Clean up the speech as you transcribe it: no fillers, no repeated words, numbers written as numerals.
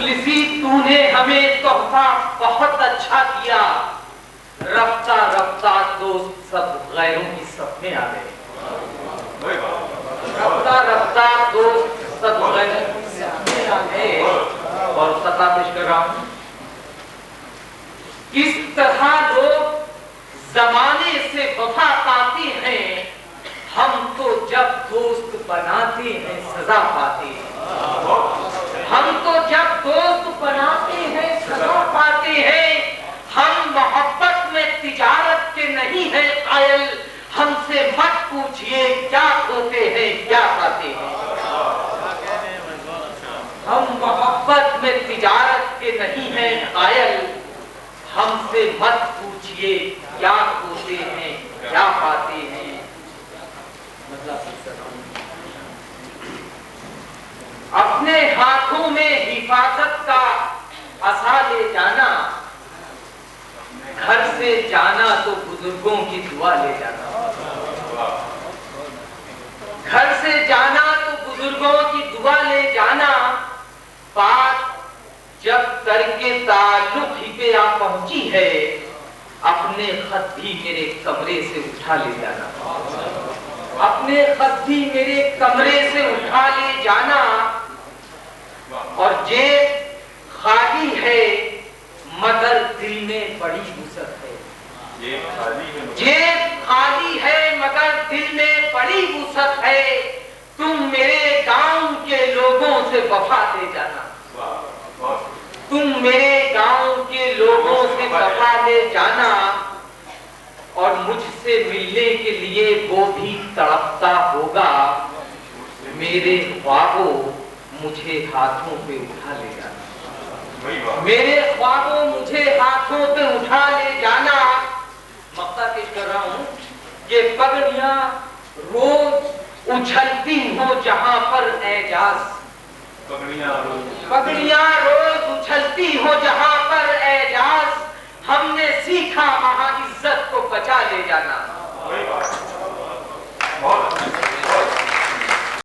مفلسی تو نے ہمیں تحفہ بہت اچھا کیا، رفتہ رفتہ دوست سب غیروں کی صف میں آ گئے، رفتہ رفتہ دوست سب غیروں کی صف میں آ گئے۔ اور سطح پیش کر رہا ہوں، کس طرح لوگ زمانے سے وفا پاتے ہیں، ہم تو جب دوست بناتے ہیں سزا پاتے ہیں، ہم تو جب دوست بناتے ہیں سزا پاتے ہیں، ہم محبت میں تجارت کے نہیں ہیں قائل، ہم سے مت پوچھئے کیا کھوتے ہیں کیا پاتے ہیں، ہم محبت میں تجارت کے نہیں ہیں قائل، ہم سے مت پوچھئے کیا کھوتے ہیں کیا پاتے ہیں۔ اپنے ہاتھوں میں حفاظت کا عصا لے جانا، گھر سے جانا تو بزرگوں کی دعا لے جانا، گھر سے جانا تو بزرگوں کی دعا لے جانا، بات جب ترک تعلق ہی پہ آ پہنچی ہے، اپنے خط بھی میرے کمرے سے اٹھا لے جانا، اپنے خط بھی میرے کمرے سے اٹھا لے جانا، اور جیب خالی ہے مگر دل میں بڑی وسعت ہے، جیب خالی ہے مگر دل میں بڑی وسعت ہے، تم میرے گاؤں کے لوگوں سے وفا لے جانا، تم میرے گاؤں کے لوگوں سے وفا لے جانا، اور مجھ سے ملنے کے لیے وہ بھی تڑپتا ہوگا، میرے خوابوں مجھے ہاتھوں پہ اٹھا لے جانا، میرے خوابوں مجھے ہاتھوں پہ اٹھا لے جانا۔ مقصد پیش کر رہا ہوں کہ پگڑیاں روز اچھلتی ہوں جہاں پر اعجاز، پگڑیاں روز اچھلتی ہوں جہاں پر اعجاز، ہم نے سیکھا وہاں عزت کو بچا لے جانا۔